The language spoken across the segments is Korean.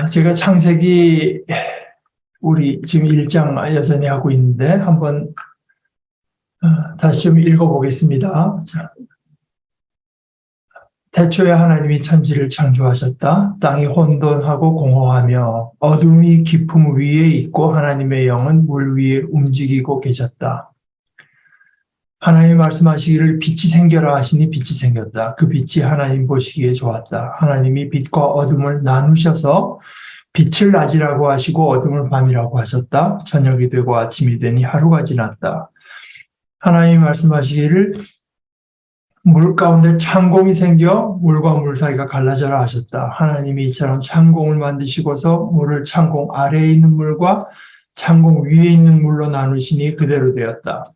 제가 창세기 우리 지금 1장 여전히 하고 있는데 한번 다시 좀 읽어보겠습니다. 자, 태초에 하나님이 천지를 창조하셨다. 땅이 혼돈하고 공허하며 어둠이 깊음 위에 있고 하나님의 영은 물 위에 움직이고 계셨다. 하나님이 말씀하시기를 빛이 생겨라 하시니 빛이 생겼다. 그 빛이 하나님 보시기에 좋았다. 하나님이 빛과 어둠을 나누셔서 빛을 낮이라고 하시고 어둠을 밤이라고 하셨다. 저녁이 되고 아침이 되니 하루가 지났다. 하나님이 말씀하시기를 물 가운데 창공이 생겨 물과 물 사이가 갈라져라 하셨다. 하나님이 이처럼 창공을 만드시고서 물을 창공 아래에 있는 물과 창공 위에 있는 물로 나누시니 그대로 되었다.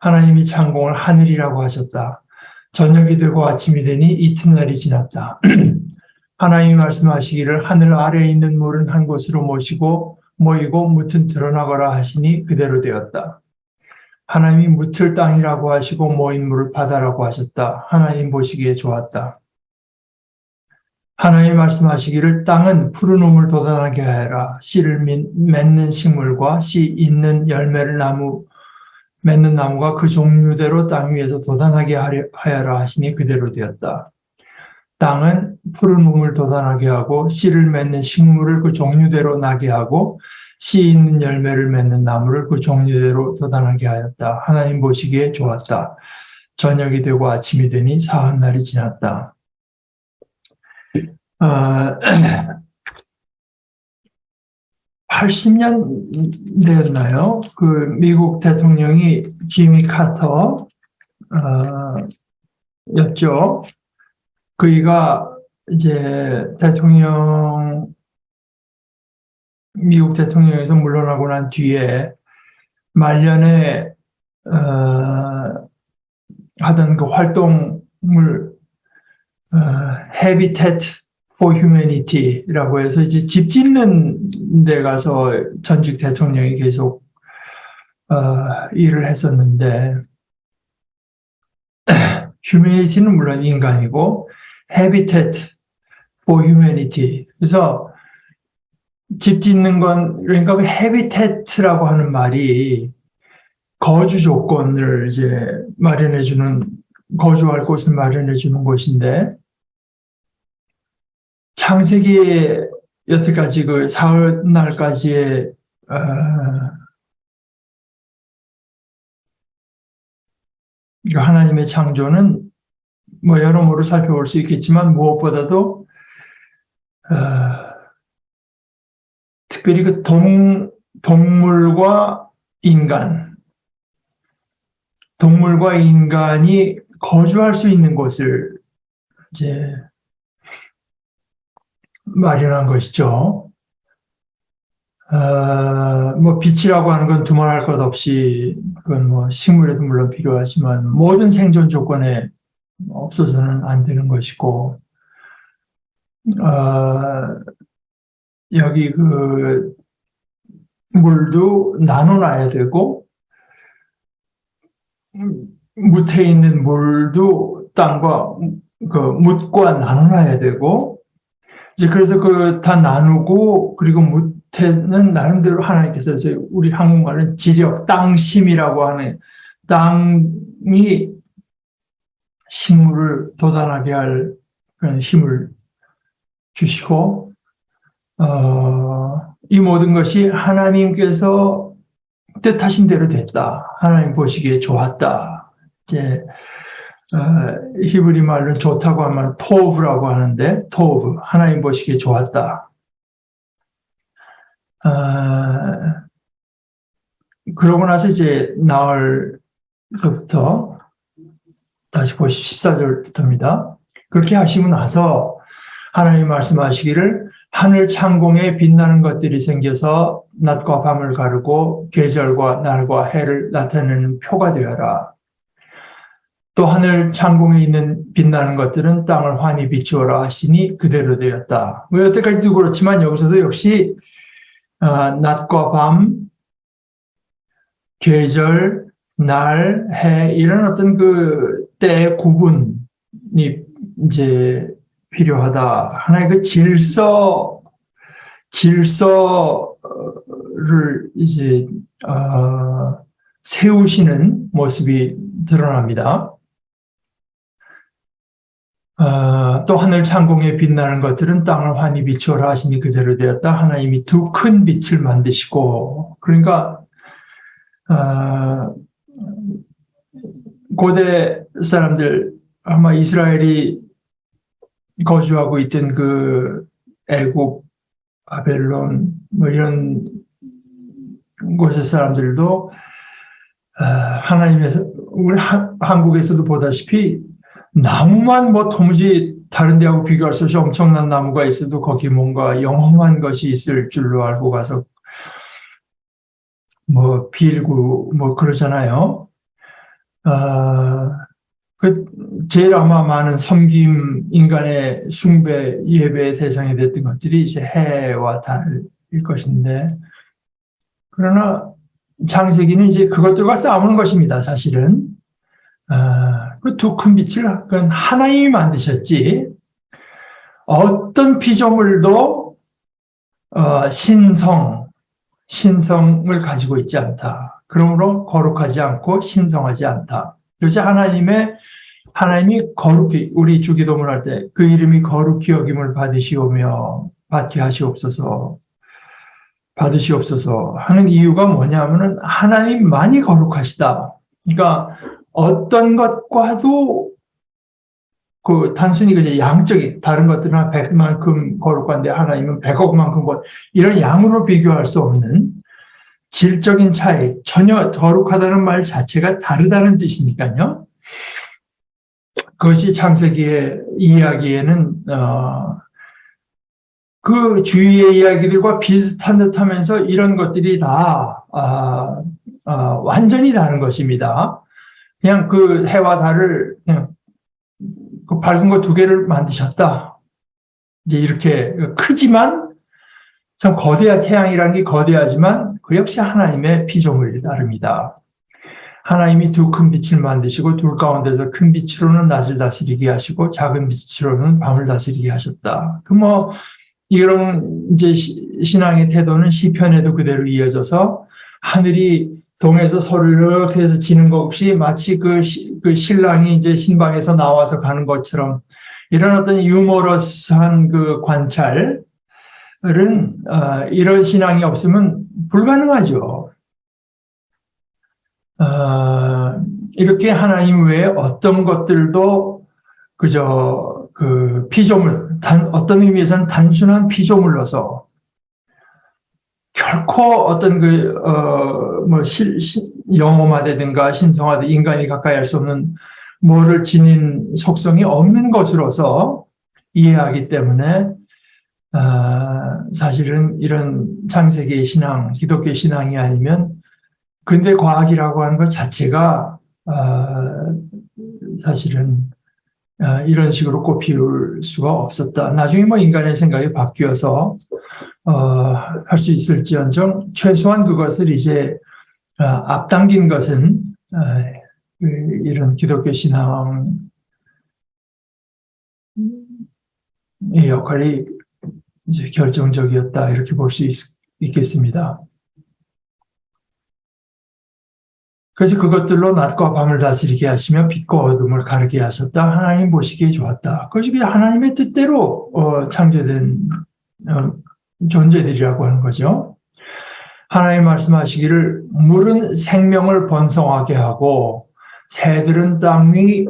하나님이 창공을 하늘이라고 하셨다. 저녁이 되고 아침이 되니 이튿날이 지났다. 하나님이 말씀하시기를 하늘 아래에 있는 물은 한 곳으로 모이고 무튼 드러나거라 하시니 그대로 되었다. 하나님이 묻을 땅이라고 하시고 모인 물을 바다라고 하셨다. 하나님 보시기에 좋았다. 하나님 말씀하시기를 땅은 푸른 우물 돋아나게 하여라. 씨를 맺는 식물과 씨 있는 열매를 맺는 나무가 그 종류대로 땅 위에서 돋아나게 하여라 하시니 그대로 되었다. 땅은 푸른 우물 돋아나게 하고 씨를 맺는 식물을 그 종류대로 나게 하고 씨 있는 열매를 맺는 나무를 그 종류대로 돋아나게 하였다. 하나님 보시기에 좋았다. 저녁이 되고 아침이 되니 사흘날이 지났다. 80년 되었나요? 그 미국 대통령이 지미 카터 였죠. 그이가 이제 미국 대통령에서 물러나고 난 뒤에 말년에 하던 그 활동을 Habitat for Humanity라고 해서 이제 집 짓는 데 가서 전직 대통령이 계속 일을 했었는데 Humanity는 물론 인간이고 Habitat for Humanity. 그래서 집 짓는 건, 그러니까 그 habitat라고 하는 말이 거주 조건을 이제 거주할 곳을 마련해주는 곳인데, 창세기 여태까지 그 사흘날까지의, 하나님의 창조는 뭐 여러모로 살펴볼 수 있겠지만 무엇보다도 특별히 그 동물과 인간이 거주할 수 있는 곳을 이제 마련한 것이죠. 뭐 빛이라고 하는 건 두말할 것 없이 그건 뭐 식물에도 물론 필요하지만 모든 생존 조건에 없어서는 안 되는 것이고, 여기 그 물도 나눠놔야 되고, 묻에 있는 물도 땅과 그 묻과 나눠놔야 되고, 이제 그래서 그 다 나누고, 그리고 묻에는 나름대로 하나님께서 우리 한국말은 지력, 땅심이라고 하는 땅이 식물을 돋아나게 할 그런 힘을 주시고, 이 모든 것이 하나님께서 뜻하신 대로 됐다. 하나님 보시기에 좋았다. 이제 히브리 말로 좋다고 하면 토브라고 하는데, 토브, 하나님 보시기에 좋았다. 그러고 나서 이제 나흘서부터 다시 보시 14절부터입니다. 그렇게 하시고 나서 하나님 말씀하시기를 하늘 창공에 빛나는 것들이 생겨서 낮과 밤을 가르고 계절과 날과 해를 나타내는 표가 되어라. 또 하늘 창공에 있는 빛나는 것들은 땅을 환히 비추어라 하시니 그대로 되었다. 뭐 여태까지도 그렇지만 여기서도 역시 낮과 밤, 계절, 날, 해 이런 어떤 그 때의 구분이 이제 필요하다. 하나의 그 질서 질서를 이제 세우시는 모습이 드러납니다. 또 하늘 창공에 빛나는 것들은 땅을 환히 비추어라 하시니 그대로 되었다. 하나님이 두 큰 빛을 만드시고, 그러니까 고대 사람들, 아마 이스라엘이 거주하고 있던 그 애굽, 바벨론 뭐 이런 곳의 사람들도 하나님에서, 우리 한국에서도 보다시피 나무만 뭐 도무지 다른 데하고 비교할 수 없이 엄청난 나무가 있어도 거기 뭔가 영험한 것이 있을 줄로 알고 가서 뭐 빌고 뭐 그러잖아요. 제일 아마 많은 섬김, 인간의 숭배, 예배의 대상이 됐던 것들이 이제 해와 달일 것인데, 그러나 창세기는 이제 그것들과 싸우는 것입니다, 사실은. 그 두 큰 빛을 그건 하나님이 만드셨지, 어떤 피조물도 신성을 가지고 있지 않다. 그러므로 거룩하지 않고 신성하지 않다. 그래서 하나님이 거룩히, 우리 주기도문 할 때 그 이름이 거룩히 여김을 받게 하시옵소서 하는 이유가 뭐냐면은 하나님만이 거룩하시다. 그러니까 어떤 것과도 그 단순히 그저 양적인, 다른 것들은 한 100만큼 거룩한데 하나님은 100억만큼 이런 양으로 비교할 수 없는 질적인 차이, 전혀 거룩하다는 말 자체가 다르다는 뜻이니까요. 그것이 창세기의 이야기에는 그 주위의 이야기들과 비슷한 듯하면서 이런 것들이 다 완전히 다른 것입니다. 그냥 그 해와 달을 그냥 그 밝은 거 두 개를 만드셨다. 이제 이렇게 크지만 참 태양이라는 게 거대하지만 그 역시 하나님의 피조물이 다릅니다. 하나님이 두 큰 빛을 만드시고 둘 가운데서 큰 빛으로는 낮을 다스리게 하시고 작은 빛으로는 밤을 다스리게 하셨다. 이런 이제 신앙의 태도는 시편에도 그대로 이어져서 하늘이 동에서 소리를 이렇게 해서 지는 것 없이 마치 그 신랑이 이제 신방에서 나와서 가는 것처럼 이런 어떤 유머러스한 그 관찰은 이런 신앙이 없으면 불가능하죠. 이렇게 하나님 외에 어떤 것들도 그저 그 피조물, 어떤 의미에서는 단순한 피조물로서 결코 어떤 영험하다든가 신성하다, 인간이 가까이 할 수 없는 뭐를 지닌 속성이 없는 것으로서 이해하기 때문에 사실은 이런 창세기의 신앙, 기독교 신앙이 아니면 근대 과학이라고 하는 것 자체가 사실은 이런 식으로 꼽힐 수가 없었다. 나중에 뭐 인간의 생각이 바뀌어서 할 수 있을지언정 최소한 그것을 이제 앞당긴 것은 이런 기독교 신앙의 역할이 이제 결정적이었다 이렇게 볼 수 있겠습니다. 그래서 그것들로 낮과 밤을 다스리게 하시며 빛과 어둠을 가르게 하셨다. 하나님 보시기에 좋았다. 그것이 하나님의 뜻대로 창조된 존재들이라고 하는 거죠. 하나님 말씀하시기를 물은 생명을 번성하게 하고 새들은 땅 위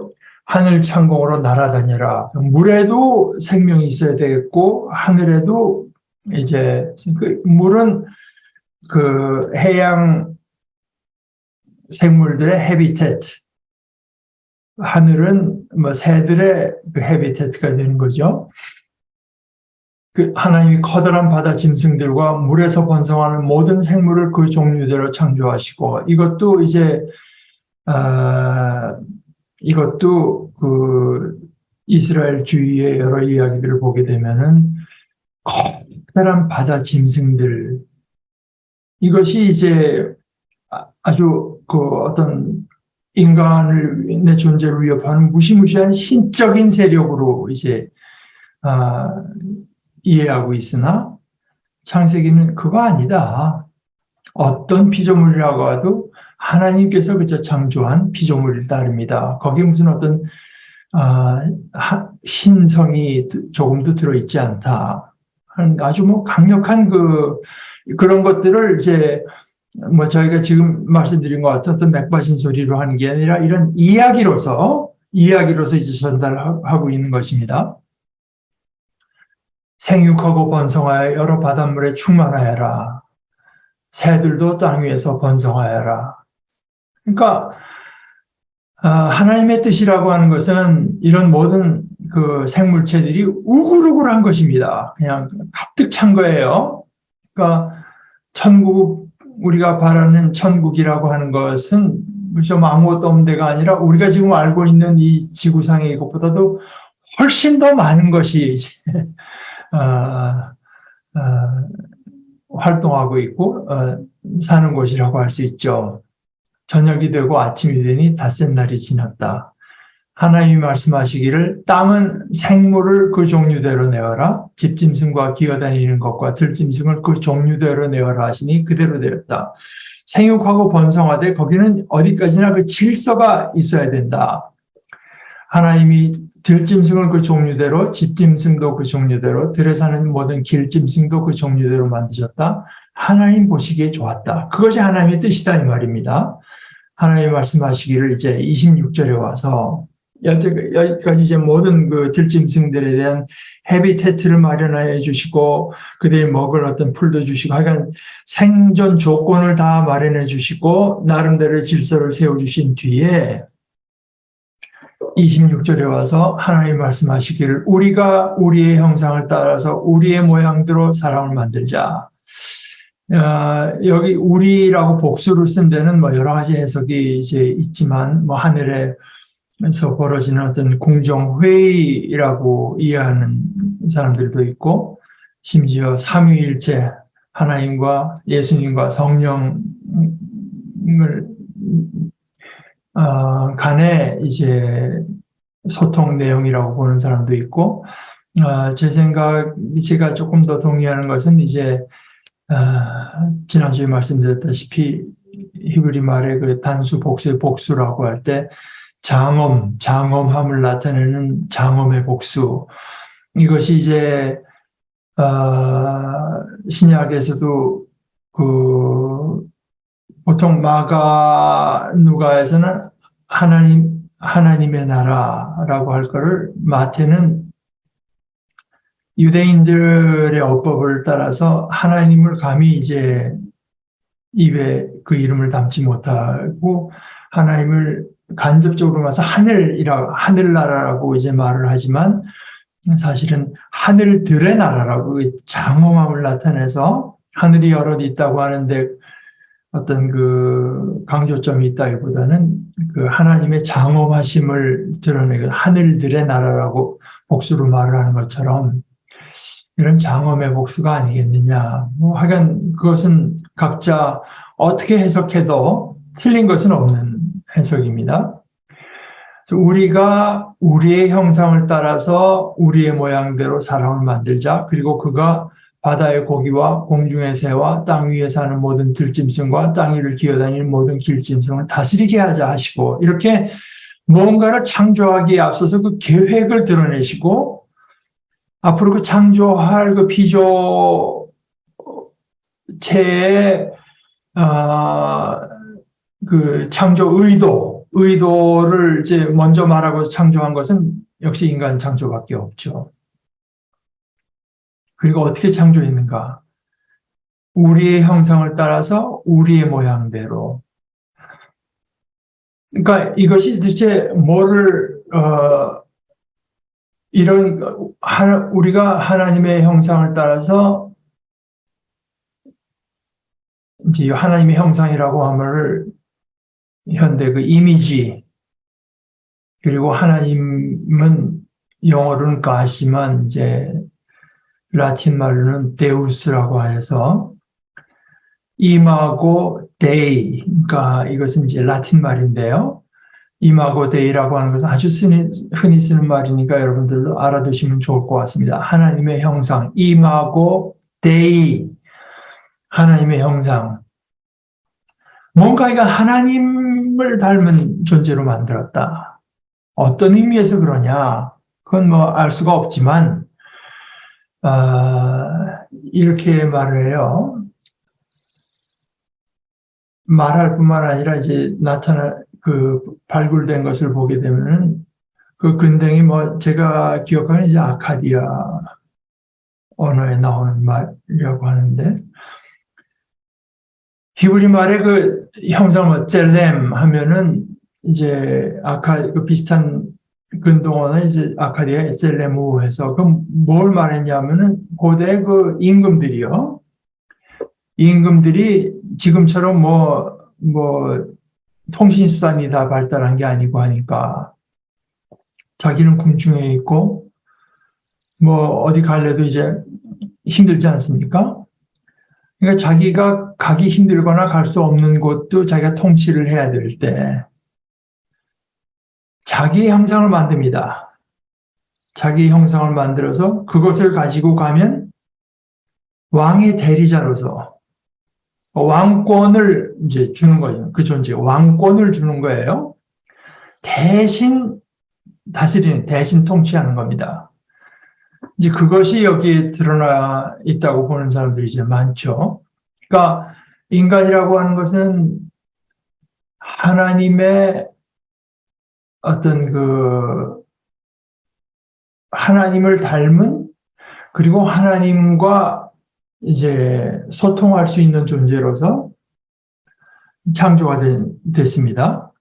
하늘 창공으로 날아다녀라. 물에도 생명이 있어야 되겠고 하늘에도 이제 물은 그 해양 생물들의 헤비테트, 하늘은 뭐 새들의 그 헤비테트가 되는 거죠. 그 하나님이 커다란 바다 짐승들과 물에서 번성하는 모든 생물을 그 종류대로 창조하시고 이것도 그 이스라엘 주위의 여러 이야기들을 보게 되면은 커다란 바다 짐승들, 이것이 이제 아주 그 어떤 인간의 존재를 위협하는 무시무시한 신적인 세력으로 이제 이해하고 있으나 창세기는 그거 아니다. 어떤 피조물이라고 해도 하나님께서 그저 창조한 피조물이 다릅니다. 거기에 무슨 어떤 신성이 조금도 들어있지 않다. 아주 뭐 강력한 그런 것들을 이제 뭐 저희가 지금 말씀드린 것 같은 어떤 맥바신 소리로 하는 게 아니라 이런 이야기로서 이제 전달하고 있는 것입니다. 생육하고 번성하여 여러 바닷물에 충만하여라. 새들도 땅 위에서 번성하여라. 그러니까 하나님의 뜻이라고 하는 것은 이런 모든 그 생물체들이 우글우글한 것입니다. 그냥 가득 찬 거예요. 그러니까 천국, 우리가 바라는 천국이라고 하는 것은 좀 아무것도 없는 데가 아니라 우리가 지금 알고 있는 이 지구상의 이것보다도 훨씬 더 많은 것이 이제 활동하고 있고 사는 곳이라고 할 수 있죠. 저녁이 되고 아침이 되니 닷새 날이 지났다. 하나님이 말씀하시기를 땅은 생물을 그 종류대로 내어라. 집짐승과 기어다니는 것과 들짐승을 그 종류대로 내어라 하시니 그대로 되었다. 생육하고 번성하되 거기는 어디까지나 그 질서가 있어야 된다. 하나님이 들짐승을 그 종류대로, 집짐승도 그 종류대로, 들에 사는 모든 길짐승도 그 종류대로 만드셨다. 하나님 보시기에 좋았다. 그것이 하나님의 뜻이다 이 말입니다. 하나님이 말씀하시기를 이제 26절에 와서 여기까지 이제 모든 그 들짐승들에 대한 해비태트를 마련해 주시고 그들이 먹을 어떤 풀도 주시고 하여간 생존 조건을 다 마련해 주시고 나름대로 질서를 세워주신 뒤에 26절에 와서 하나님 말씀하시기를 우리가 우리의 형상을 따라서 우리의 모양대로 사람을 만들자. 여기 우리라고 복수를 쓴 데는 뭐 여러 가지 해석이 이제 있지만 뭐 하늘에서 벌어지는 어떤 공정회의라고 이해하는 사람들도 있고 심지어 삼위일체 하나님과 예수님과 성령을 간의 이제 소통 내용이라고 보는 사람도 있고 제가 조금 더 동의하는 것은 이제 지난주에 말씀드렸다시피 히브리 말의 그 단수 복수의 복수라고 할 때 장엄함을 나타내는 장엄의 복수. 이것이 이제 신약에서도 보통 마가 누가에서는 하나님의 나라라고 할 거를 마태는 유대인들의 어법을 따라서 하나님을 감히 이제 입에 그 이름을 담지 못하고 하나님을 간접적으로 말해서 하늘나라라고 이제 말을 하지만 사실은 하늘들의 나라라고 장엄함을 나타내서 하늘이 여럿 있다고 하는데 어떤 그 강조점이 있다기보다는 그 하나님의 장엄하심을 드러내고 하늘들의 나라라고 복수로 말을 하는 것처럼 이런 장엄의 복수가 아니겠느냐. 뭐 하여간 그것은 각자 어떻게 해석해도 틀린 것은 없는 해석입니다. 그래서 우리가 우리의 형상을 따라서 우리의 모양대로 사람을 만들자. 그리고 그가 바다의 고기와 공중의 새와 땅 위에 사는 모든 들짐승과 땅 위를 기어다니는 모든 길짐승을 다스리게 하자 하시고 이렇게 뭔가를 창조하기에 앞서서 그 계획을 드러내시고 앞으로 그 창조할 그 피조체의 그 창조 의도를 이제 먼저 말하고 창조한 것은 역시 인간 창조밖에 없죠. 그리고 어떻게 창조했는가? 우리의 형상을 따라서 우리의 모양대로. 그러니까 이것이 도대체 뭐를 우리가 하나님의 형상을 따라서 이제 하나님의 형상이라고 하면을 현대 그 이미지 그리고 하나님은 영어로는 가시만 이제 라틴 말로는 데우스라고 해서 이마고 데이 그러니까 이것은 이제 라틴 말인데요. 이마고 데이라고 하는 것은 아주 흔히 쓰는 말이니까 여러분들도 알아두시면 좋을 것 같습니다. 하나님의 형상, 이마고 데이. 하나님의 형상. 뭔가 이가 하나님을 닮은 존재로 만들었다. 어떤 의미에서 그러냐? 그건 뭐 알 수가 없지만, 이렇게 말을 해요. 말할 뿐만 아니라 이제 발굴된 것을 보게 되면은 그 근댕이 뭐 제가 기억하는 이제 아카디아 언어에 나오는 말이라고 하는데, 히브리 말의 그 형상 뭐 젤렘 하면은 이제 그 비슷한 근동어는 이제 아카디아 젤레무 해서 그럼 뭘 말했냐면은 고대 그 임금들이 지금처럼 뭐 통신 수단이 다 발달한 게 아니고 하니까 자기는 궁중에 있고 뭐 어디 갈래도 이제 힘들지 않습니까? 그러니까 자기가 가기 힘들거나 갈 수 없는 곳도 자기가 통치를 해야 될 때 자기의 형상을 만듭니다. 자기 형상을 만들어서 그것을 가지고 가면 왕의 대리자로서 왕권을 이제 주는 거예요. 그 존재, 왕권을 주는 거예요. 대신 다스리는, 대신 통치하는 겁니다. 이제 그것이 여기에 드러나 있다고 보는 사람들이 이제 많죠. 그러니까 인간이라고 하는 것은 하나님의 어떤 하나님을 닮은 그리고 하나님과 이제 소통할 수 있는 존재로서 창조가 됐습니다.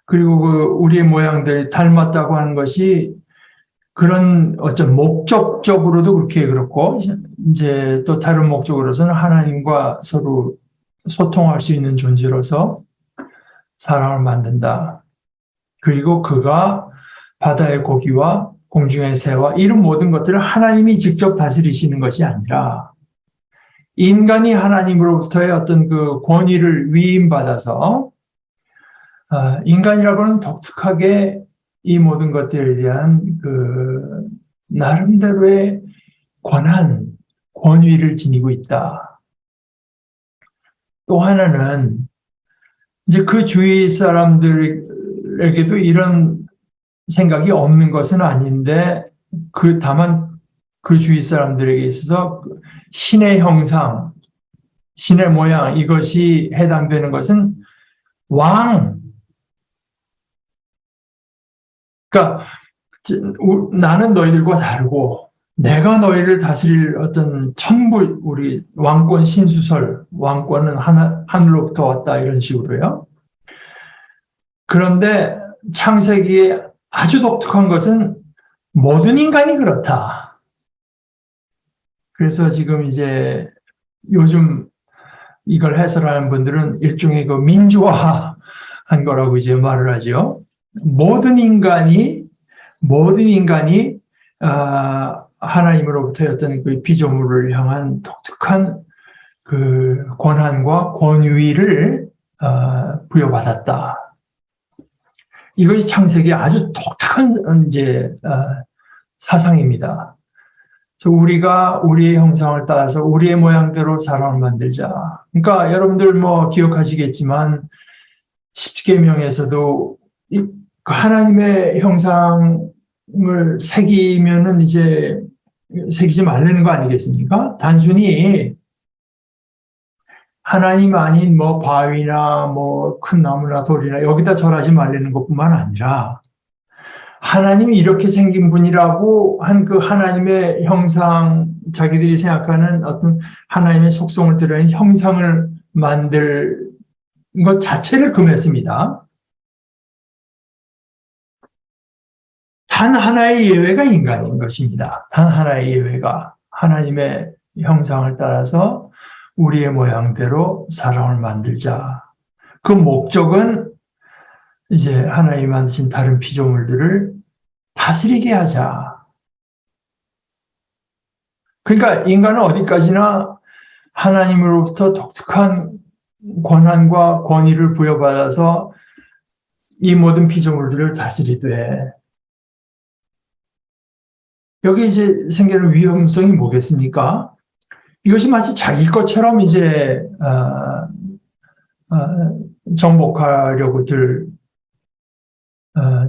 그리고 우리의 모양들 닮았다고 하는 것이 그런 어떤 목적적으로도 그렇고 이제 또 다른 목적으로서는 하나님과 서로 소통할 수 있는 존재로서 사람을 만든다. 그리고 그가 바다의 고기와 공중의 새와 이런 모든 것들을 하나님이 직접 다스리시는 것이 아니라 인간이 하나님으로부터의 어떤 그 권위를 위임받아서 인간이라고는 독특하게 이 모든 것들에 대한 나름대로의 권위를 지니고 있다. 또 하나는 이제 그 주위 사람들에게도 이런 생각이 없는 것은 아닌데 다만 그 주위 사람들에게 있어서 신의 형상, 신의 모양 이것이 해당되는 것은 왕. 그러니까 나는 너희들과 다르고 내가 너희를 다스릴 어떤 우리 왕권 신수설, 왕권은 하늘로부터 왔다 이런 식으로요. 그런데 창세기에 아주 독특한 것은 모든 인간이 그렇다. 그래서 지금 이제 요즘 이걸 해설하는 분들은 일종의 민주화한 거라고 이제 말을 하죠. 모든 인간이 하나님으로부터의 어떤 그 피조물을 향한 독특한 그 권한과 권위를 부여받았다. 이것이 창세기의 아주 독특한 이제 사상입니다. 그래서 우리가 우리의 형상을 따라서 우리의 모양대로 사람을 만들자. 그러니까 여러분들 뭐 기억하시겠지만 십계명에서도 하나님의 형상을 새기면은 이제 새기지 말라는 거 아니겠습니까? 단순히 하나님 아닌 뭐 바위나 뭐 큰 나무나 돌이나 여기다 절하지 말라는 것뿐만 아니라 하나님이 이렇게 생긴 분이라고 한 그 하나님의 형상, 자기들이 생각하는 어떤 하나님의 속성을 드러낸 형상을 만들 것 자체를 금했습니다. 단 하나의 예외가 인간인 것입니다. 단 하나의 예외가 하나님의 형상을 따라서 우리의 모양대로 사람을 만들자. 그 목적은 이제 하나님이 만드신 다른 피조물들을 다스리게 하자. 그러니까 인간은 어디까지나 하나님으로부터 독특한 권한과 권위를 부여받아서 이 모든 피조물들을 다스리되 여기 이제 생기는 위험성이 뭐겠습니까? 이것이 마치 자기 것처럼 이제 정복하려고들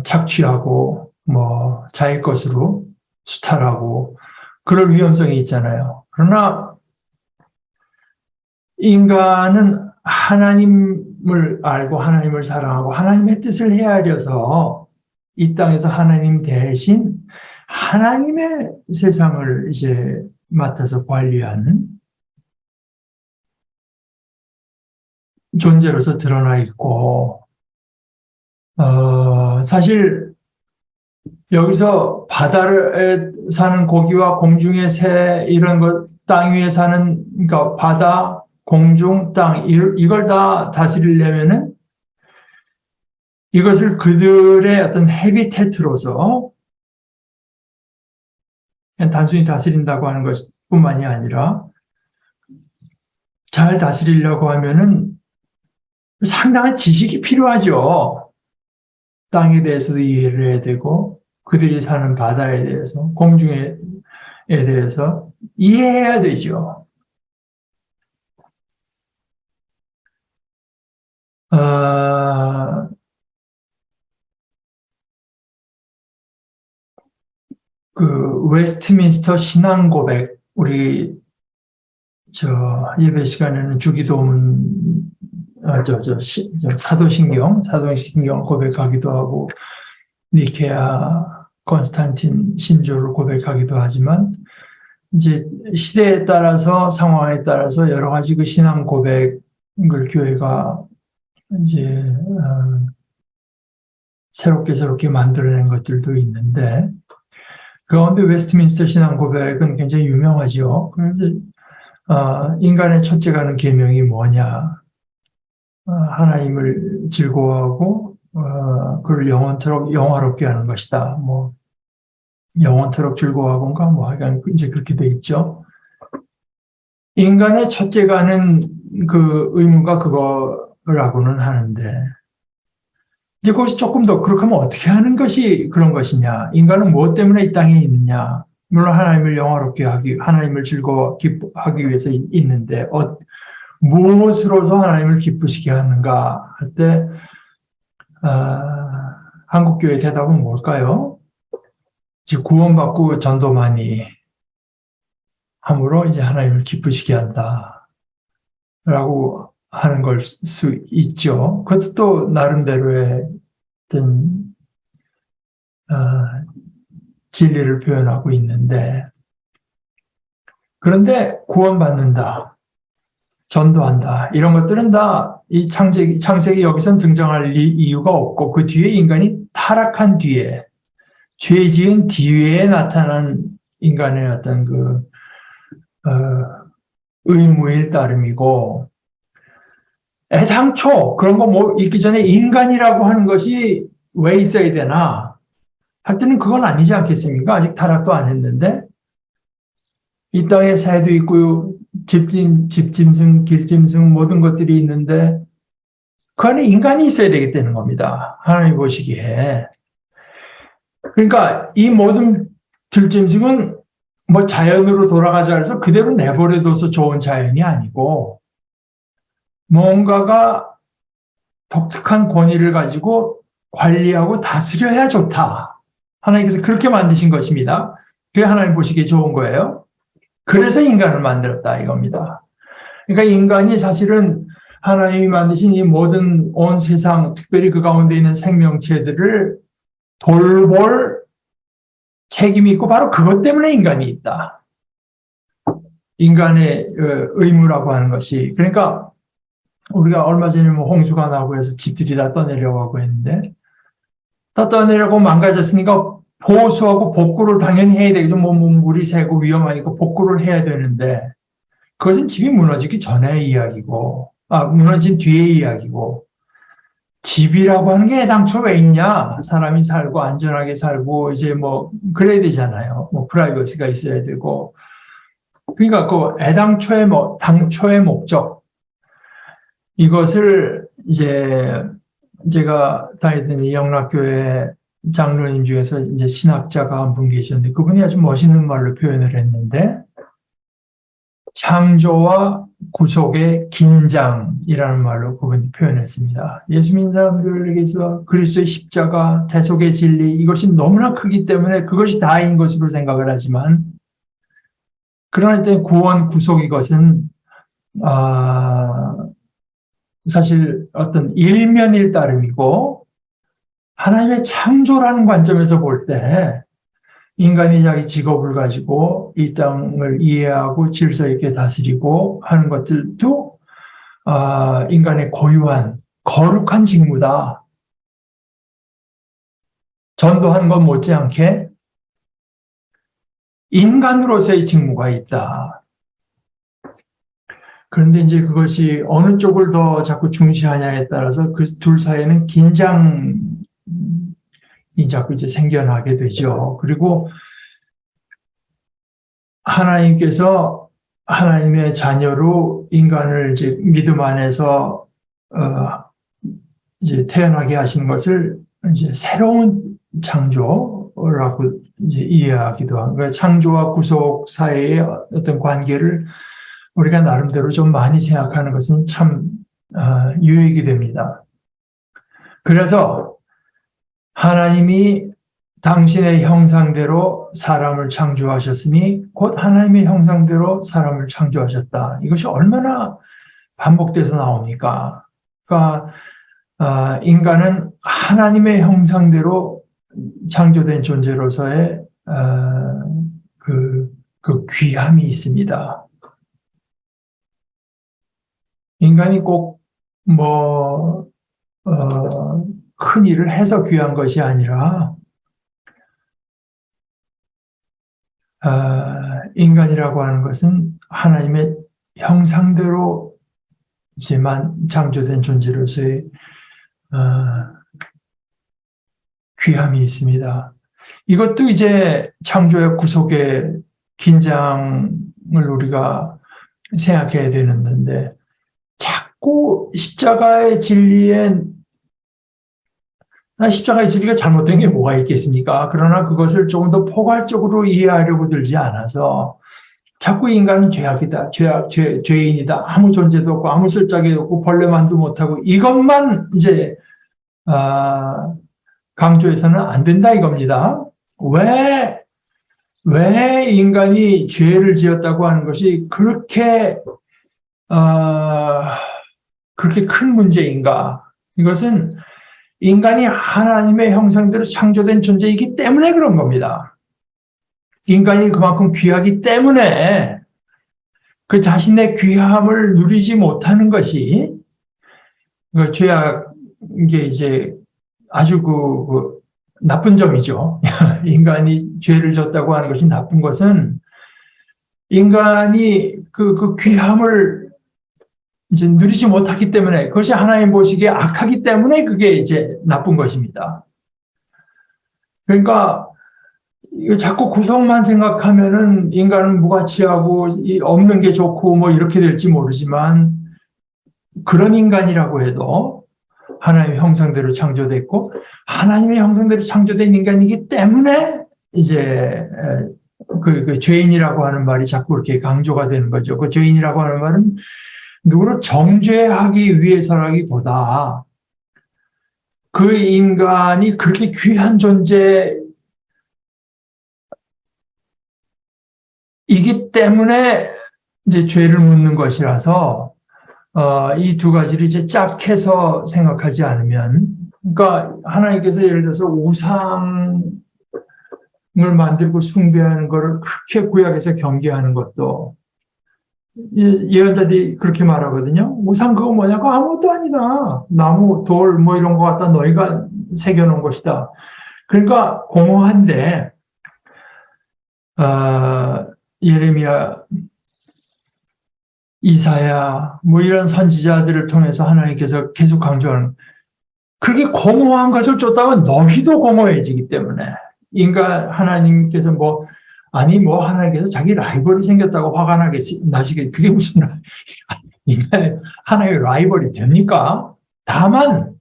착취하고 뭐 자기 것으로 수탈하고 그럴 위험성이 있잖아요. 그러나 인간은 하나님을 알고 하나님을 사랑하고 하나님의 뜻을 헤아려서 이 땅에서 하나님 대신 하나님의 세상을 이제 맡아서 관리하는 존재로서 드러나 있고, 사실 여기서 바다에 사는 고기와 공중의 새 이런 것, 땅 위에 사는 그러니까 바다, 공중, 땅 이걸 다 다스리려면은 이것을 그들의 어떤 헤비테트로서 그냥 단순히 다스린다고 하는 것뿐만이 아니라 잘 다스리려고 하면은 상당한 지식이 필요하죠. 땅에 대해서도 이해를 해야 되고 그들이 사는 바다에 대해서 공중에 대해서 이해해야 되죠. 그 웨스트민스터 신앙 고백 우리 예배 시간에는 주기도문 사도신경 고백하기도 하고 니케아 콘스탄틴 신조를 고백하기도 하지만 이제 시대에 따라서 상황에 따라서 여러 가지 그 신앙 고백을 교회가 이제 새롭게 만들어낸 것들도 있는데 그 가운데 웨스트민스터 신앙 고백은 굉장히 유명하죠. 그런데 인간의 첫째가는 계명이 뭐냐? 하나님을 즐거워하고 그를 영원토록 영화롭게 하는 것이다. 뭐 영원토록 즐거워하건가 뭐 하여간 이제 그렇게 돼 있죠. 인간의 첫째가는 그 의무가 그거라고는 하는데 이제 거기서 조금 더 그렇게 하면 어떻게 하는 것이 그런 것이냐? 인간은 무엇 때문에 이 땅에 있느냐? 물론 하나님을 영화롭게 하나님을 기뻐하기 위해서 있는데 무엇으로서 하나님을 기쁘시게 하는가 할 때 한국교회 대답은 뭘까요? 즉 구원받고 전도만이 함으로 이제 하나님을 기쁘시게 한다라고 하는 걸 수 있죠. 그것도 또 나름대로의 어떤 진리를 표현하고 있는데 그런데 구원받는다, 전도한다 이런 것들은 다 이 창세기 여기선 등장할 이유가 없고 그 뒤에 인간이 타락한 뒤에 죄 지은 뒤에 나타난 인간의 어떤 그 의무일 따름이고 애당초 그런 거 뭐 있기 전에 인간이라고 하는 것이 왜 있어야 되나 할 때는 그건 아니지 않겠습니까? 아직 타락도 안 했는데 이 땅에 새도 있고 집짐승, 길짐승 모든 것들이 있는데 그 안에 인간이 있어야 되겠다는 겁니다. 하나님 보시기에. 그러니까 이 모든 들짐승은 뭐 자연으로 돌아가자 해서 그대로 내버려둬서 좋은 자연이 아니고 뭔가가 독특한 권위를 가지고 관리하고 다스려야 좋다. 하나님께서 그렇게 만드신 것입니다. 그게 하나님 보시기에 좋은 거예요. 그래서 인간을 만들었다 이겁니다. 그러니까 인간이 사실은 하나님이 만드신 이 모든 온 세상, 특별히 그 가운데 있는 생명체들을 돌볼 책임이 있고 바로 그것 때문에 인간이 있다. 인간의 의무라고 하는 것이. 그러니까 우리가 얼마 전에 뭐 홍수가 나고 해서 집들이 다 떠내려가고 했는데 다 떠내려고 망가졌으니까 보수하고 복구를 당연히 해야 되겠죠. 뭐 물이 새고 위험하니까 복구를 해야 되는데 그것은 집이 무너지기 전의 이야기고 무너진 뒤의 이야기고 집이라고 하는 게 당초 왜 있냐? 사람이 살고 안전하게 살고 이제 뭐 그래야 되잖아요. 뭐 프라이버시가 있어야 되고 그러니까 그 애당초의 당초의 목적 이것을 이제 제가 다니던 이 영락교회 장로님 중에서 이제 신학자가 한 분 계셨는데 그분이 아주 멋있는 말로 표현을 했는데 창조와 구속의 긴장이라는 말로 그분이 표현했습니다. 예수 믿는 사람들에게서 그리스도의 십자가, 대속의 진리 이것이 너무나 크기 때문에 그것이 다인 것으로 생각을 하지만 그러나 이제 구원, 구속 이것은 사실 어떤 일면일따름이고 하나님의 창조라는 관점에서 볼 때 인간이 자기 직업을 가지고 이 땅을 이해하고 질서 있게 다스리고 하는 것들도 인간의 고유한 거룩한 직무다. 전도하는 것 못지않게 인간으로서의 직무가 있다. 그런데 이제 그것이 어느 쪽을 더 자꾸 중시하냐에 따라서 그 둘 사이에는 긴장이 자꾸 이제 생겨나게 되죠. 그리고 하나님께서 하나님의 자녀로 인간을 이제 믿음 안에서 이제 태어나게 하시는 것을 이제 새로운 창조라고 이제 이해하기도 하고, 그러니까 창조와 구속 사이의 어떤 관계를 우리가 나름대로 좀 많이 생각하는 것은 참 유익이 됩니다. 그래서 하나님이 당신의 형상대로 사람을 창조하셨으니 곧 하나님의 형상대로 사람을 창조하셨다. 이것이 얼마나 반복돼서 나옵니까? 그러니까 인간은 하나님의 형상대로 창조된 존재로서의 그 귀함이 있습니다. 인간이 꼭 큰 일을 해서 귀한 것이 아니라 인간이라고 하는 것은 하나님의 형상대로지만 창조된 존재로서의 귀함이 있습니다. 이것도 이제 창조의 구속의 긴장을 우리가 생각해야 되는데 자꾸 십자가의 진리가 잘못된 게 뭐가 있겠습니까? 그러나 그것을 조금 더 포괄적으로 이해하려고 들지 않아서 자꾸 인간은 죄악이다, 죄인이다, 아무 존재도 없고 아무 쓸짝이 없고 벌레만도 못하고 이것만 이제 강조해서는 안 된다 이겁니다. 왜 인간이 죄를 지었다고 하는 것이 그렇게 큰 문제인가? 이것은 인간이 하나님의 형상대로 창조된 존재이기 때문에 그런 겁니다. 인간이 그만큼 귀하기 때문에 그 자신의 귀함을 누리지 못하는 것이 죄악이 이제 아주 나쁜 점이죠. 인간이 죄를 졌다고 하는 것이 나쁜 것은 인간이 그 귀함을 이제 누리지 못하기 때문에 그것이 하나님 보시기에 악하기 때문에 그게 이제 나쁜 것입니다. 그러니까 자꾸 구속만 생각하면은 인간은 무가치하고 없는 게 좋고 뭐 이렇게 될지 모르지만 그런 인간이라고 해도 하나님의 형상대로 창조됐고 하나님의 형상대로 창조된 인간이기 때문에 이제 그 죄인이라고 하는 말이 자꾸 이렇게 강조가 되는 거죠. 그 죄인이라고 하는 말은 누구를 정죄하기 위해서라기보다 그 인간이 그렇게 귀한 존재이기 때문에 이제 죄를 묻는 것이라서 이 두 가지를 이제 짝해서 생각하지 않으면, 그러니까 하나님께서 예를 들어서 우상을 만들고 숭배하는 것을 그렇게 구약에서 경계하는 것도 예언자들이 그렇게 말하거든요. 우상 그거 뭐냐고 아무것도 아니다. 나무, 돌 뭐 이런 거 갖다 너희가 새겨놓은 것이다. 그러니까 공허한데 예레미야, 이사야 뭐 이런 선지자들을 통해서 하나님께서 계속 강조하는 그렇게 공허한 것을 쫓다가 너희도 공허해지기 때문에 하나님께서 하나님께서 자기 라이벌이 생겼다고 화가 나시겠, 그게 무슨, 인간의 하나님의 라이벌이 됩니까? 다만,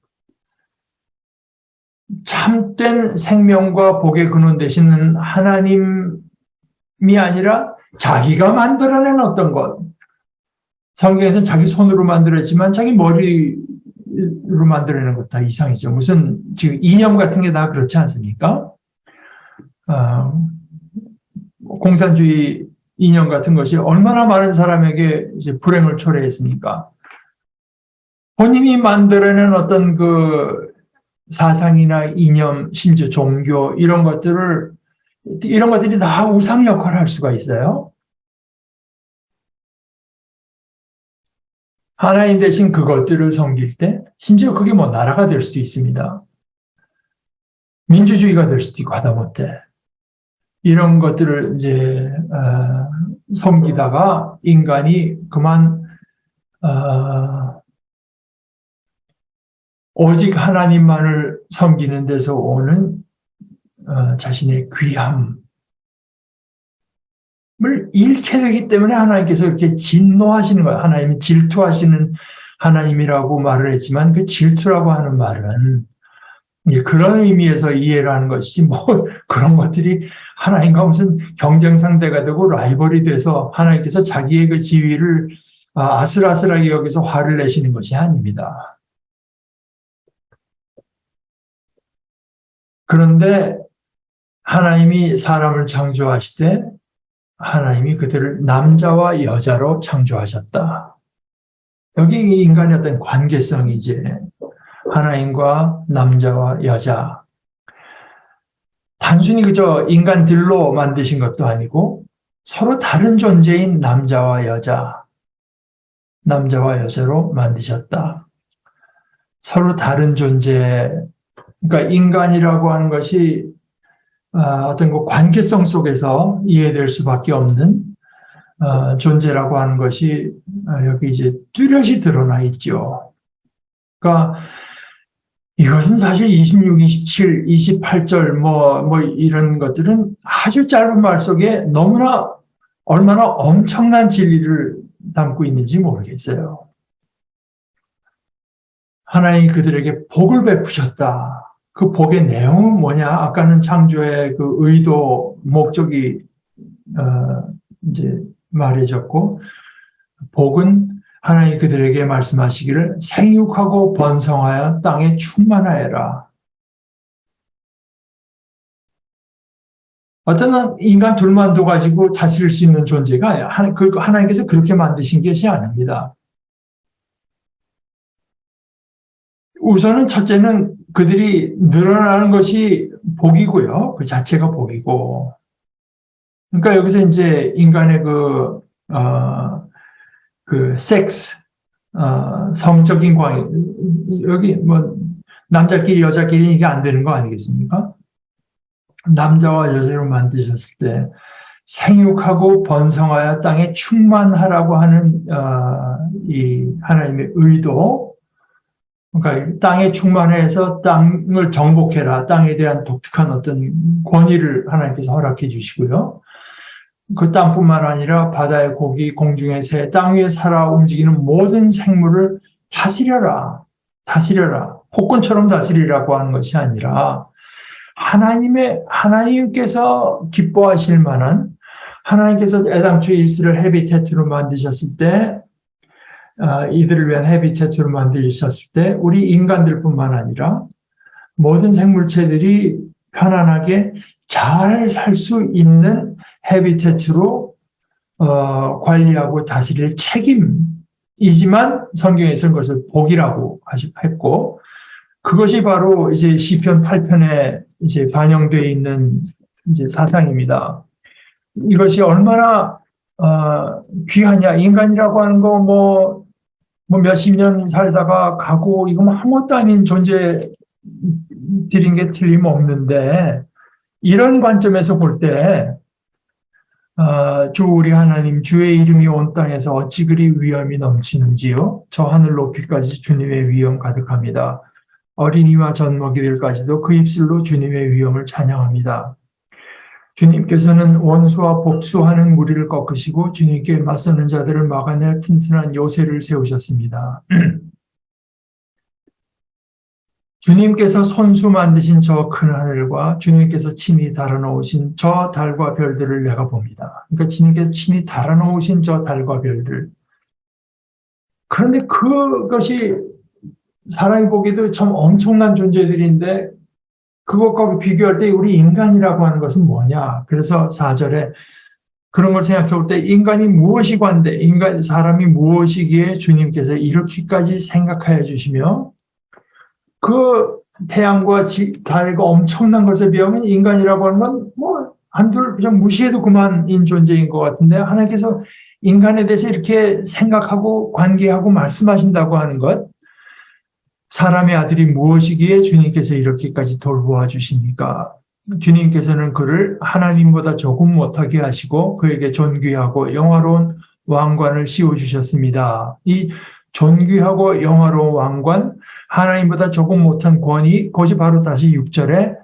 참된 생명과 복의 근원 되시는 하나님이 아니라 자기가 만들어낸 어떤 것, 성경에서는 자기 손으로 만들었지만 자기 머리로 만들어낸 것 다 이상이죠. 무슨 지금 이념 같은 게 다 그렇지 않습니까? 공산주의 이념 같은 것이 얼마나 많은 사람에게 이제 불행을 초래했습니까? 본인이 만들어낸 어떤 그 사상이나 이념, 심지어 종교 이런 것들이 다 우상 역할을 할 수가 있어요. 하나님 대신 그것들을 섬길 때, 심지어 그게 뭐 나라가 될 수도 있습니다. 민주주의가 될 수도 있고 하다못해 이런 것들을 이제 섬기다가 인간이 그만 오직 하나님만을 섬기는 데서 오는 자신의 귀함을 잃게 되기 때문에 하나님께서 이렇게 진노하시는 거예요. 하나님이 질투하시는 하나님이라고 말을 했지만 그 질투라고 하는 말은 그런 의미에서 이해를 하는 것이지 뭐 그런 것들이 하나님과 무슨 경쟁 상대가 되고 라이벌이 돼서 하나님께서 자기의 그 지위를 아슬아슬하게 여기서 화를 내시는 것이 아닙니다. 그런데 하나님이 사람을 창조하시되 하나님이 그들을 남자와 여자로 창조하셨다. 여기 인간의 어떤 관계성이 이제 하나님과 남자와 여자. 단순히 그저 인간들로 만드신 것도 아니고 서로 다른 존재인 남자와 여자로 만드셨다. 서로 다른 존재, 그러니까 인간이라고 하는 것이 어떤 그 관계성 속에서 이해될 수밖에 없는 존재라고 하는 것이 여기 이제 뚜렷이 드러나 있죠. 그러니까 이것은 사실 26, 27, 28절 뭐 이런 것들은 아주 짧은 말 속에 너무나 얼마나 엄청난 진리를 담고 있는지 모르겠어요. 하나님이 그들에게 복을 베푸셨다. 그 복의 내용은 뭐냐? 아까는 창조의 그 의도, 목적이 이제 말해졌고, 복은 하나님이 그들에게 말씀하시기를 생육하고 번성하여 땅에 충만하여라. 어떤 인간 둘만 둬가지고 다스릴 수 있는 존재가 하나님께서 그렇게 만드신 것이 아닙니다. 우선은 첫째는 그들이 늘어나는 것이 복이고요. 그 자체가 복이고. 그러니까 여기서 이제 인간의 그 섹스, 성적인 관계, 여기 뭐 남자끼리 여자끼리 이게 안 되는 거 아니겠습니까? 남자와 여자로 만드셨을 때 생육하고 번성하여 땅에 충만하라고 하는 이 하나님의 의도, 그러니까 땅에 충만해서 땅을 정복해라. 땅에 대한 독특한 어떤 권위를 하나님께서 허락해 주시고요. 그 땅뿐만 아니라 바다의 고기, 공중의 새, 땅 위에 살아 움직이는 모든 생물을 다스려라. 다스려라. 폭군처럼 다스리라고 하는 것이 아니라 하나님께서 기뻐하실 만한, 하나님께서 애당초에 이스라엘 헤비테트로 만드셨을 때 이들을 위한 헤비테트로 만드셨을 때 우리 인간들뿐만 아니라 모든 생물체들이 편안하게 잘 살 수 있는 헤비테트로 관리하고 다스릴 책임이지만 성경에서는 그것을 복이라고 했고, 그것이 바로 이제 시편 8편에 이제 반영되어 있는 이제 사상입니다. 이것이 얼마나 귀하냐. 인간이라고 하는 거 뭐 몇십 년 살다가 가고 이거 뭐 아무것도 아닌 존재들인 게 틀림없는데, 이런 관점에서 볼 때 주 우리 하나님 주의 이름이 온 땅에서 어찌 그리 위엄이 넘치는지요. 저 하늘 높이까지 주님의 위엄 가득합니다. 어린이와 젖먹이들까지도 그 입술로 주님의 위엄을 찬양합니다. 주님께서는 원수와 복수하는 무리를 꺾으시고 주님께 맞서는 자들을 막아낼 튼튼한 요새를 세우셨습니다. 주님께서 손수 만드신 저 큰 하늘과 주님께서 친히 달아놓으신 저 달과 별들을 내가 봅니다. 그러니까 주님께서 친히 달아놓으신 저 달과 별들. 그런데 그것이 사람이 보기에도 참 엄청난 존재들인데 그것과 비교할 때 우리 인간이라고 하는 것은 뭐냐. 그래서 4절에 그런 걸 생각해 볼 때 인간이 무엇이 관대, 사람이 무엇이기에 주님께서 이렇게까지 생각하여 주시며 그 태양과 달과 엄청난 것에 비하면 인간이라고 하는 건 뭐 한둘 그냥 무시해도 그만인 존재인 것 같은데 하나님께서 인간에 대해서 이렇게 생각하고 관계하고 말씀하신다고 하는 것, 사람의 아들이 무엇이기에 주님께서 이렇게까지 돌보아 주십니까? 주님께서는 그를 하나님보다 조금 못하게 하시고 그에게 존귀하고 영화로운 왕관을 씌워주셨습니다. 이 존귀하고 영화로운 왕관, 하나님보다 조금 못한 권위, 그것이 바로 다시 6절에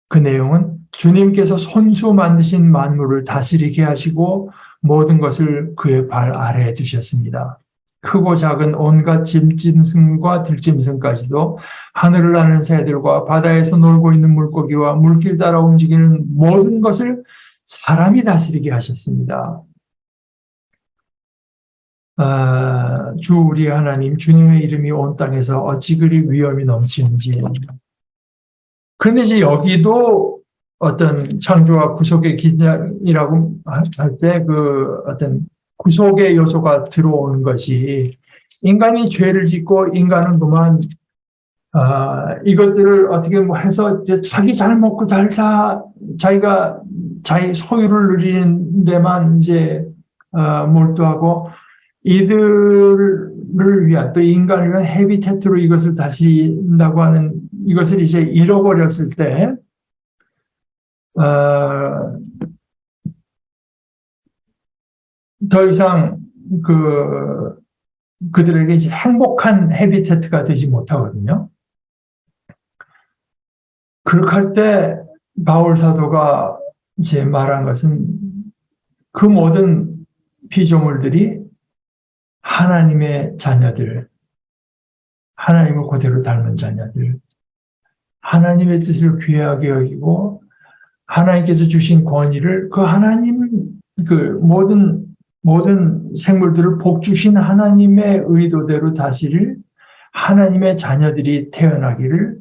그 내용은 주님께서 손수 만드신 만물을 다스리게 하시고 모든 것을 그의 발 아래에 두셨습니다. 크고 작은 온갖 짐승과 들짐승까지도 하늘을 나는 새들과 바다에서 놀고 있는 물고기와 물길 따라 움직이는 모든 것을 사람이 다스리게 하셨습니다. 주 우리 하나님, 주님의 이름이 온 땅에서 어찌 그리 위엄이 넘치는지. 그런데 이제 여기도 어떤 창조와 구속의 기장이라고 할 때 그 어떤 구속의 요소가 들어오는 것이 인간이 죄를 짓고 인간은 그만 이것들을 어떻게 뭐 해서 자기 잘 먹고 잘 자기가 자기 소유를 누리는 데만 이제 몰두하고 이들을 위한 또 인간을 위한 헤비테트로 이것을 다신다고 하는 이것을 이제 잃어버렸을 때 더 이상 그들에게 이제 행복한 헤비테트가 되지 못하거든요. 그렇게 할 때 바울 사도가 이제 말한 것은 그 모든 피조물들이 하나님의 자녀들, 하나님을 그대로 닮은 자녀들, 하나님의 뜻을 귀하게 여기고 하나님께서 주신 권위를 그 하나님 그 모든 생물들을 복 주신 하나님의 의도대로 다스릴 하나님의 자녀들이 태어나기를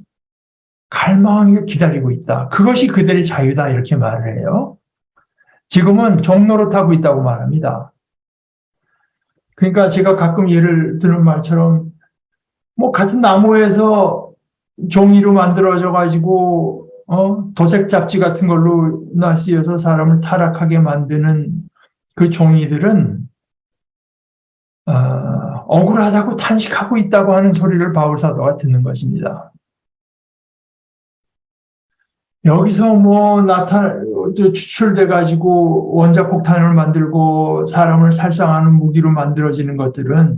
갈망하며 기다리고 있다. 그것이 그들의 자유다 이렇게 말을 해요. 지금은 종노릇하고 있다고 말합니다. 그러니까 제가 가끔 예를 드는 말처럼 뭐 같은 나무에서 종이로 만들어져 가지고 도색 잡지 같은 걸로 쓰여서 사람을 타락하게 만드는 그 종이들은 억울하다고 탄식하고 있다고 하는 소리를 바울 사도가 듣는 것입니다. 여기서 뭐 추출돼 가지고 원자 폭탄을 만들고 사람을 살상하는 무기로 만들어지는 것들은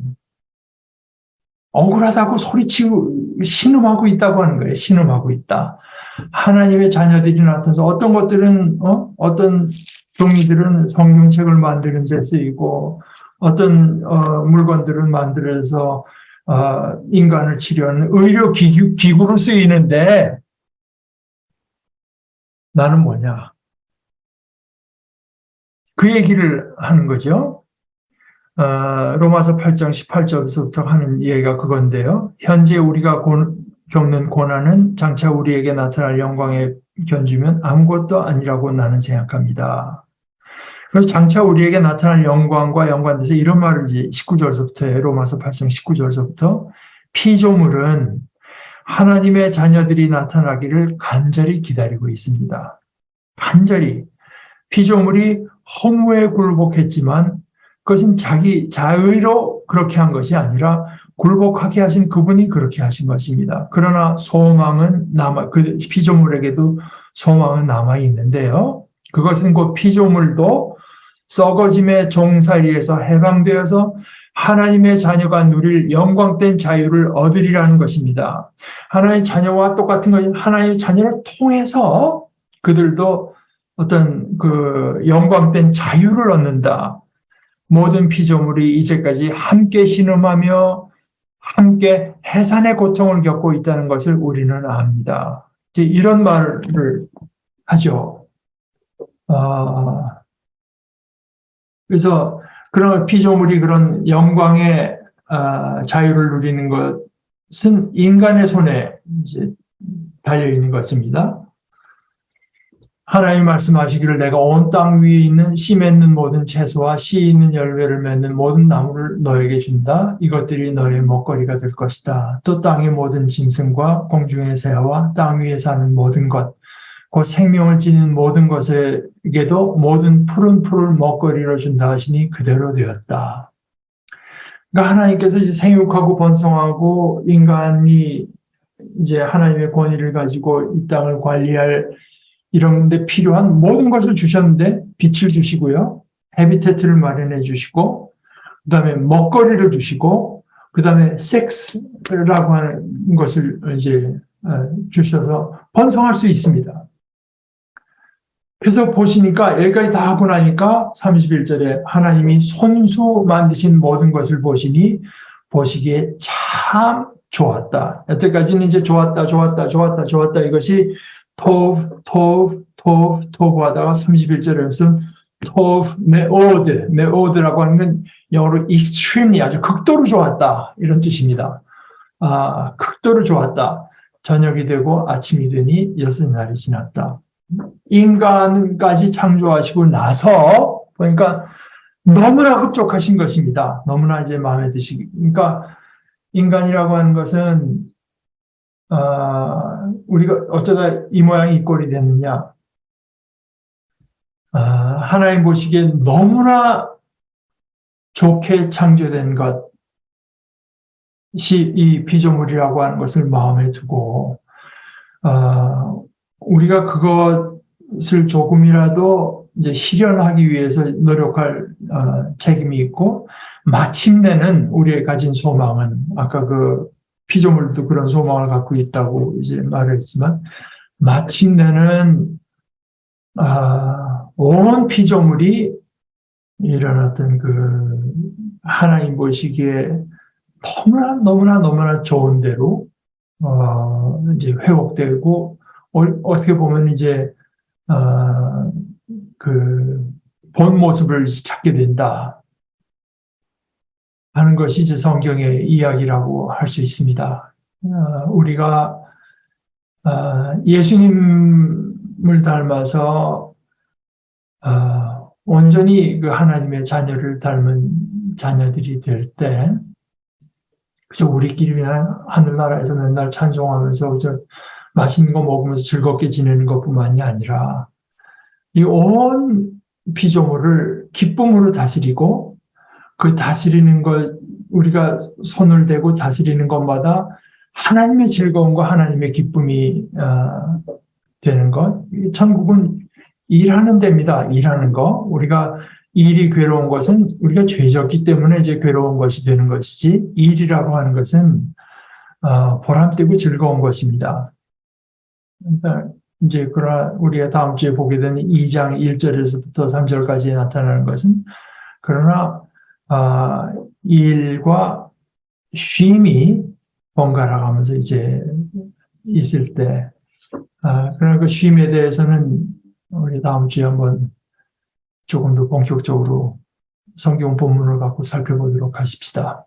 억울하다고 소리치고 신음하고 있다고 하는 거예요. 신음하고 있다. 하나님의 자녀들이 나타나서 어떤 것들은 어떤 종이들은 성경책을 만드는 데 쓰이고 어떤 물건들은 만들어서 인간을 치료하는 의료 기구로 쓰이는데 나는 뭐냐? 그 얘기를 하는 거죠. 로마서 8장 18절에서부터 하는 얘기가 그건데요. 현재 우리가 겪는 고난은 장차 우리에게 나타날 영광에 견주면 아무것도 아니라고 나는 생각합니다. 그래서 장차 우리에게 나타날 영광과 연관돼서 이런 말을 이제 19절서부터 해요. 로마서 8장 19절서부터 피조물은 하나님의 자녀들이 나타나기를 간절히 기다리고 있습니다. 간절히. 피조물이 허무에 굴복했지만 그것은 자기 자의로 그렇게 한 것이 아니라 굴복하게 하신 그분이 그렇게 하신 것입니다. 그러나 소망은 그 피조물에게도 소망은 남아 있는데요. 그것은 곧 피조물도 썩어짐의 종살이에서 해방되어서 하나님의 자녀가 누릴 영광된 자유를 얻으리라는 것입니다. 하나님의 자녀와 똑같은 것이 하나님의 자녀를 통해서 그들도 어떤 그 영광된 자유를 얻는다. 모든 피조물이 이제까지 함께 신음하며 함께 해산의 고통을 겪고 있다는 것을 우리는 압니다. 이제 이런 말을 하죠. 그래서 그런 피조물이 그런 영광의 자유를 누리는 것은 인간의 손에 이제 달려 있는 것입니다. 하나님 말씀하시기를 내가 온 땅 위에 있는 씨 맺는 모든 채소와 씨 있는 열매를 맺는 모든 나무를 너에게 준다. 이것들이 너의 먹거리가 될 것이다. 또 땅의 모든 짐승과 공중의 새와 땅 위에 사는 모든 것, 그 생명을 지닌 모든 것에게도 모든 푸른 풀을 먹거리로 준다 하시니 그대로 되었다. 그러니까 하나님께서 이제 생육하고 번성하고 인간이 이제 하나님의 권위를 가지고 이 땅을 관리할 이런 데 필요한 모든 것을 주셨는데 빛을 주시고요. 해비태트를 마련해 주시고 그다음에 먹거리를 주시고 그다음에 섹스라고 하는 것을 이제 주셔서 번성할 수 있습니다. 그래서 보시니까 여기까지 다 하고 나니까 31절에 하나님이 손수 만드신 모든 것을 보시니 보시기에 참 좋았다. 여태까지는 이제 좋았다 이것이 토브 하다가 31절에 무슨 토브 메오드라고 하는 건 영어로 extremely 아주 극도로 좋았다 이런 뜻입니다. 극도로 좋았다. 저녁이 되고 아침이 되니 6날이 지났다. 인간까지 창조하시고 나서 보니까 너무나 흡족하신 것입니다. 너무나 이제 마음에 드시기. 그러니까 인간이라고 하는 것은 우리가 어쩌다 이 모양이 이 꼴이 됐느냐. 하나님 보시기에 너무나 좋게 창조된 것이 이 피조물이라고 하는 것을 마음에 두고 우리가 그것을 조금이라도 이제 실현하기 위해서 노력할 책임이 있고 마침내는 우리의 가진 소망은 아까 그 피조물도 그런 소망을 갖고 있다고 이제 말했지만 마침내는 온 피조물이 이런 어떤 그 하나님 보시기에 너무나 좋은 대로 이제 회복되고 어떻게 보면 이제 그 본 모습을 찾게 된다 하는 것이 이제 성경의 이야기라고 할 수 있습니다. 우리가 예수님을 닮아서 온전히 그 하나님의 자녀를 닮은 자녀들이 될 때, 그래서 우리끼리 그냥 하늘나라에서 맨날 찬송하면서 저 맛있는 거 먹으면서 즐겁게 지내는 것뿐만이 아니라 이 온 피조물을 기쁨으로 다스리고 그 다스리는 것 우리가 손을 대고 다스리는 것마다 하나님의 즐거움과 하나님의 기쁨이 되는 것. 천국은 일하는 데입니다. 일하는 거. 우리가 일이 괴로운 것은 우리가 죄졌기 때문에 이제 괴로운 것이 되는 것이지 일이라고 하는 것은 보람되고 즐거운 것입니다. 그러니까 이제 그러나 우리가 다음 주에 보게 되는 2장 1절에서부터 3절까지 나타나는 것은 그러나 일과 쉼이 번갈아 가면서 이제 있을 때 그러나 그 쉼에 대해서는 우리 다음 주에 한번 조금 더 본격적으로 성경 본문을 갖고 살펴보도록 하십시다.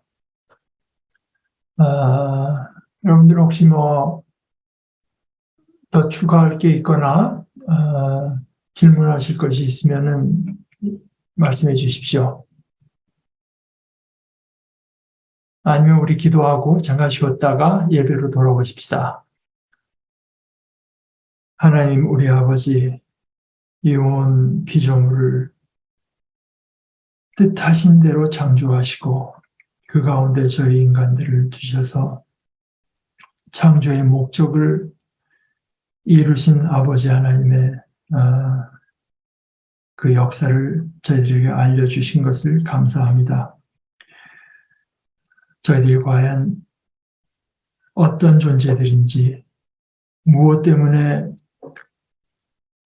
여러분들 혹시 뭐 더 추가할 게 있거나 질문하실 것이 있으면은 말씀해 주십시오. 아니면 우리 기도하고 잠깐 쉬었다가 예배로 돌아오십시다. 하나님 우리 아버지 이 온 피조물을 뜻하신 대로 창조하시고 그 가운데 저희 인간들을 두셔서 창조의 목적을 이루신 아버지 하나님의 그 역사를 저희들에게 알려주신 것을 감사합니다. 저희들이 과연 어떤 존재들인지 무엇 때문에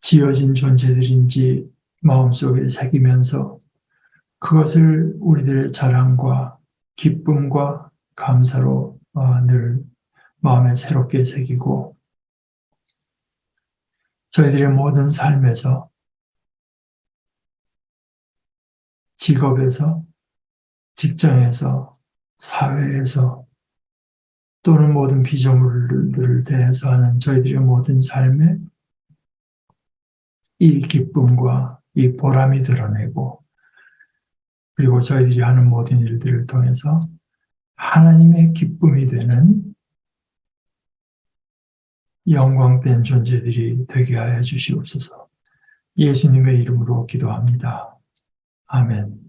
지어진 존재들인지 마음속에 새기면서 그것을 우리들의 자랑과 기쁨과 감사로 늘 마음에 새롭게 새기고 저희들의 모든 삶에서 직업에서 직장에서 사회에서 또는 모든 피조물들을 대해서 하는 저희들의 모든 삶에 이 기쁨과 이 보람이 드러내고 그리고 저희들이 하는 모든 일들을 통해서 하나님의 기쁨이 되는 영광된 존재들이 되게 하여 주시옵소서. 예수님의 이름으로 기도합니다. 아멘.